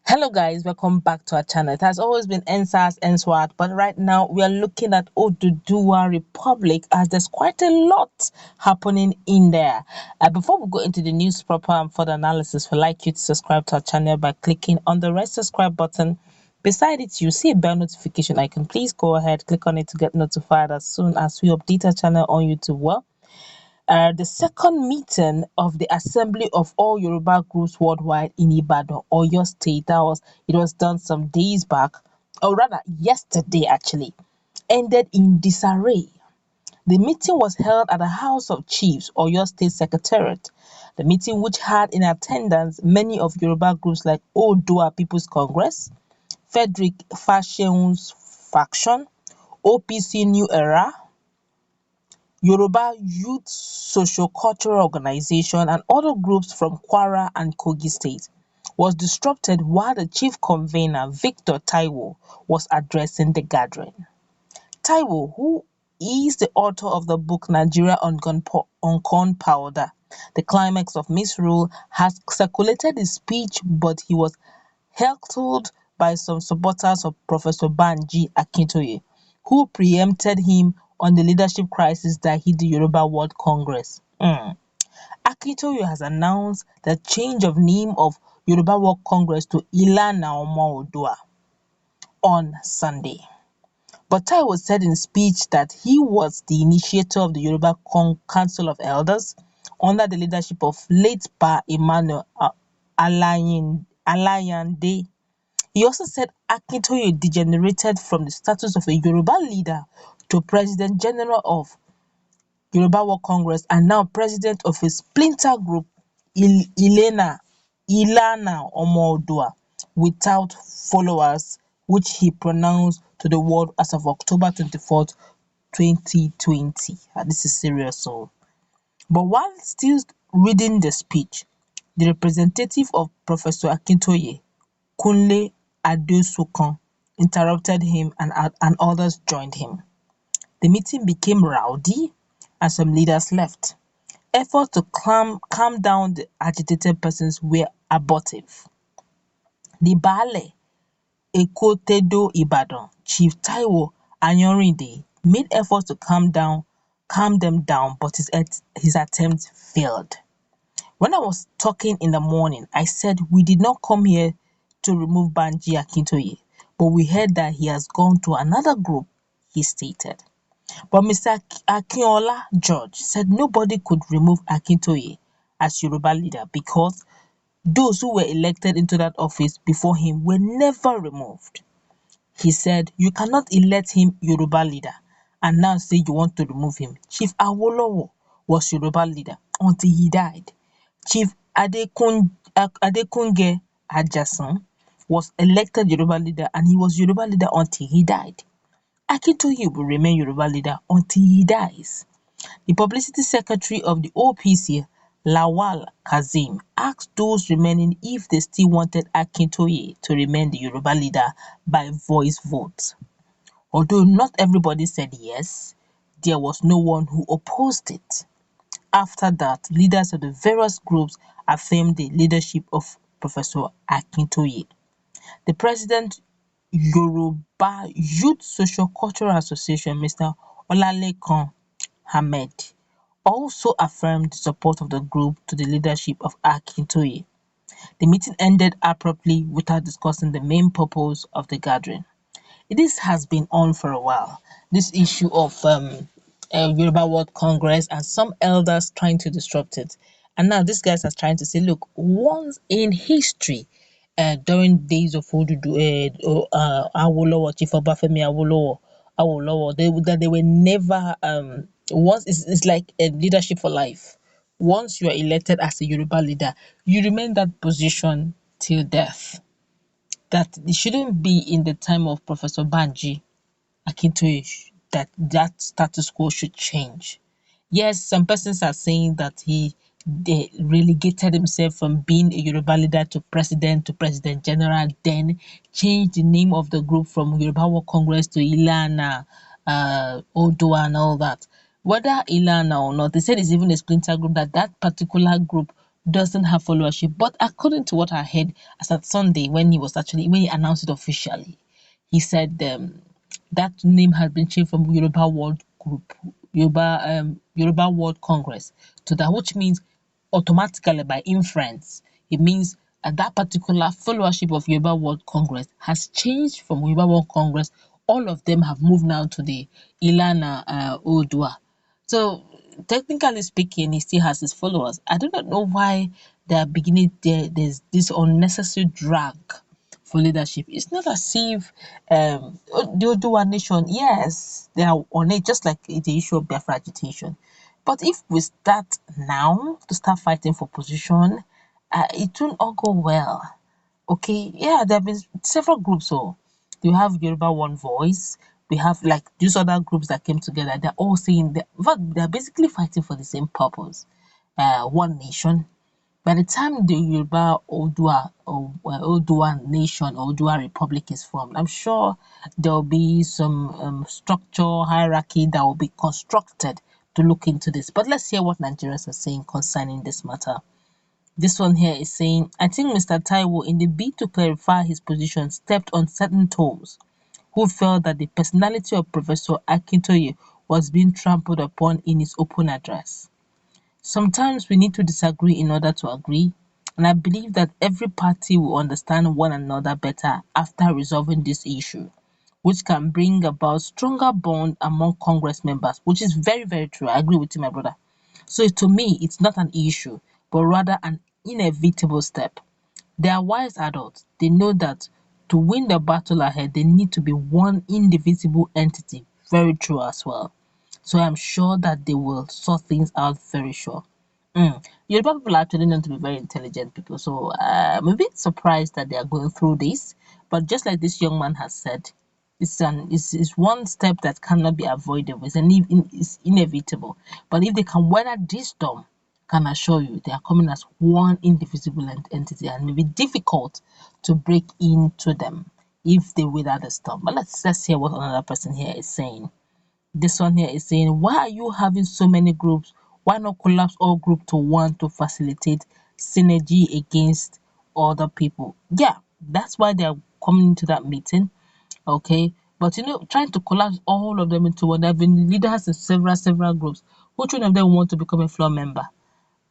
Hello guys, welcome back to our channel. It has always been NSAS, NSWAT, but right now we are looking at Oduduwa Republic as there's quite a lot happening in there. Before we go into the news proper and further analysis, we'd like you to subscribe to our channel by clicking on the red subscribe button. Beside it, you see a bell notification icon. Please go ahead, click on it to get notified as soon as we update our channel on YouTube. Well, the second meeting of the Assembly of all Yoruba groups worldwide in Ibadan, Oyo State, it was done some days back, or rather yesterday actually, ended in disarray. The meeting was held at the House of Chiefs, Oyo State Secretariat. The meeting, which had in attendance many of Yoruba groups like Odua People's Congress, Frederick Fashions Faction, OPC New Era, Yoruba Youth Socio-Cultural Organization and other groups from Kwara and Kogi State, was disrupted while the chief convener, Victor Taiwo, was addressing the gathering. Taiwo, who is the author of the book Nigeria on Gunpowder, The Climax of Misrule, has circulated his speech, but he was heckled by some supporters of Professor Banji Akintoye, who preempted him on the leadership crisis that hit the Yoruba World Congress. Akintoye has announced the change of name of Yoruba World Congress to Illana Odua on Sunday. But Taiwo said in speech that he was the initiator of the Yoruba Council of Elders under the leadership of late Pa Emmanuel Alayande. He also said Akintoye degenerated from the status of a Yoruba leader to President General of Yoruba World Congress and now president of a splinter group, Illana Odua, without followers, which he pronounced to the world as of October 24th, 2020. This is serious. But while still reading the speech, the representative of Professor Akintoye, Kunle Adesokan, interrupted him and others joined him. The meeting became rowdy and some leaders left. Efforts to calm down the agitated persons were abortive. The Baale Ekotedo Ibadan, Chief Taiwo Ayanrinde, made efforts to calm them down, but his attempt failed. When I was talking in the morning, I said we did not come here to remove Banji Akintoye, but we heard that he has gone to another group, he stated. But Mr. Akinola George said nobody could remove Akintoye as Yoruba leader because those who were elected into that office before him were never removed. He said, you cannot elect him Yoruba leader and now say you want to remove him. Chief Awolowo was Yoruba leader until he died. Chief Adekunge Ajasan was elected Yoruba leader and he was Yoruba leader until he died. Akintoye will remain Yoruba leader until he dies. The publicity secretary of the OPC, Lawal Kazeem, asked those remaining if they still wanted Akintoye to remain the Yoruba leader by voice vote. Although not everybody said yes, there was no one who opposed it. After that, leaders of the various groups affirmed the leadership of Professor Akintoye. The president, Yoruba Youth Socio-Cultural Association, Mr. Olalekan Ahmed, also affirmed support of the group to the leadership of Akintoye. The meeting ended abruptly without discussing the main purpose of the gathering. This has been on for a while, this issue of Yoruba World Congress and some elders trying to disrupt it. And now these guys are trying to say, look, once in history, during days of Awolowo, Chief Obafemi Awolowo, they were never once it's like a leadership for life. Once you are elected as a Yoruba leader, you remain that position till death. That it shouldn't be in the time of Professor Banji Akintoye that status quo should change. Yes, some persons are saying that they relegated himself from being a Yoruba leader to President General, then changed the name of the group from Yoruba World Congress to Illana, Odua and all that. Whether Illana or not, they said it's even a splinter group, that particular group doesn't have followership. But according to what I heard as at Sunday, when he announced it officially, he said that name has been changed from Yoruba World Group, Yoruba World Congress to that, which means automatically by inference, it means that particular followership of Yoruba World Congress has changed from Yoruba World Congress. All of them have moved now to the Illana Odua. So technically speaking, he still has his followers. I do not know why they are beginning there's this unnecessary drag for leadership. It's not as if the Odua nation, yes, they are on it, just like the issue of Biafra agitation. But if we start now to start fighting for position, it won't all go well. Okay, yeah, there have been several groups. So you have Yoruba One Voice. We have like these other groups that came together. They're all saying that they're basically fighting for the same purpose, one nation. By the time the Yoruba Odua or Odua nation or Odua Republic is formed, I'm sure there will be some structure hierarchy that will be constructed to look into this. But let's hear what Nigerians are saying concerning this matter. This one here is saying, I think Mr. Taiwo, in the bid to clarify his position, stepped on certain toes, who felt that the personality of Professor Akintoye was being trampled upon in his open address. Sometimes we need to disagree in order to agree, and I believe that every party will understand one another better after resolving this issue, which can bring about stronger bond among Congress members, which is very, very true. I agree with you, my brother. So to me, it's not an issue, but rather an inevitable step. They are wise adults. They know that to win the battle ahead, they need to be one indivisible entity. Very true as well. So I'm sure that they will sort things out very sure. Yoruba people are actually known to be very intelligent people, so I'm a bit surprised that they are going through this. But just like this young man has said, it's one step that cannot be avoidable. It's inevitable. But if they can weather this storm, can assure you they are coming as one indivisible entity, and it may be difficult to break into them if they weather the storm. But let's hear what another person here is saying. This one here is saying, why are you having so many groups? Why not collapse all group to one to facilitate synergy against other people? Yeah, that's why they are coming into that meeting. Okay. But trying to collapse all of them into one, there have been leaders in several groups. Which one of them want to become a floor member?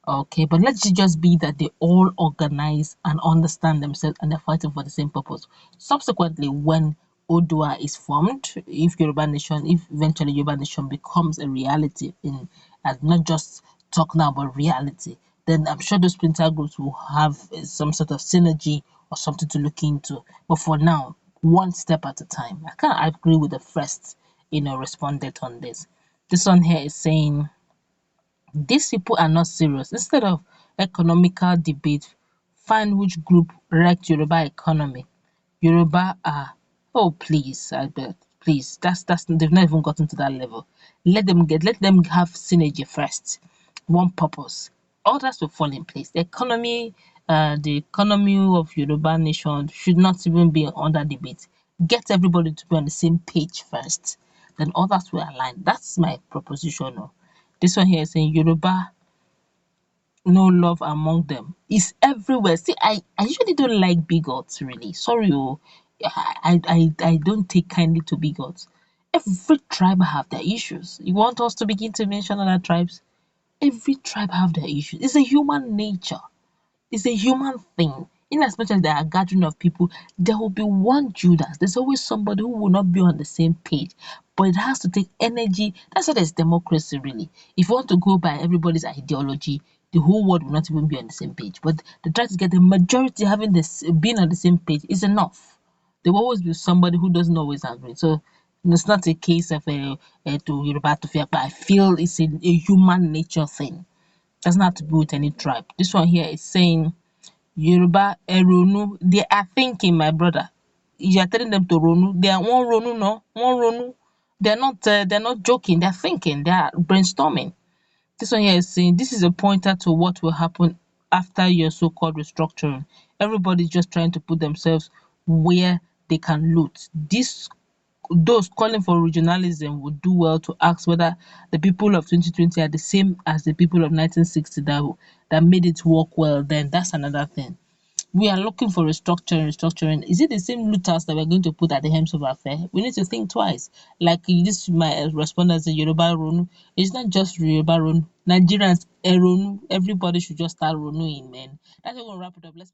Okay, but let's just be that they all organize and understand themselves and they're fighting for the same purpose. Subsequently, when Odua is formed, if eventually Yoruba Nation becomes a reality in and not just talk now about reality, then I'm sure those splinter groups will have some sort of synergy or something to look into. But for now, one step at a time. I can't agree with the first, respondent on this. This one here is saying these people are not serious. Instead of economical debate, find which group wrecked Yoruba economy. Yoruba are, oh please, I bet, please. That's they've not even gotten to that level. Let them have synergy first. One purpose. Others will fall in place. The economy of Yoruba nation should not even be under debate. Get everybody to be on the same page first. Then others will align. That's my proposition. Oh. This one here is saying Yoruba no love among them. It's everywhere. See, I usually don't like bigots really. Sorry, oh. I don't take kindly to bigots. Every tribe have their issues. You want us to begin to mention other tribes? Every tribe have their issues. It's a human nature. It's a human thing. In as much as there are a gathering of people, there will be one Judas. There's always somebody who will not be on the same page. But it has to take energy. That's why there's democracy, really. If you want to go by everybody's ideology, the whole world will not even be on the same page. But they try to get the majority having this being on the same page is enough. There will always be somebody who doesn't always agree. So it's not a case of to Yoruba to fear, but I feel it's a human nature thing. Doesn't have to do with any tribe. This one here is saying Yoruba Eronu. They are thinking, my brother. You are telling them to Ronu. They are one Ronu, no, one Ronu. They're not joking. They're thinking. They are brainstorming. This one here is saying this is a pointer to what will happen after your so-called restructuring. Everybody's just trying to put themselves where they can loot. This those calling for regionalism would do well to ask whether the people of 2020 are the same as the people of 1960 that made it work well then. That's another thing. We are looking for restructuring. Is it the same looters that we're going to put at the helms of our affair? We need to think twice. Like this, my respondents in Yoruba Ronu. It's not just Yoruba Ronu. Nigerians, Ronu. Everybody should just start Ronuing, man. That's what we're going to wrap it up. Let's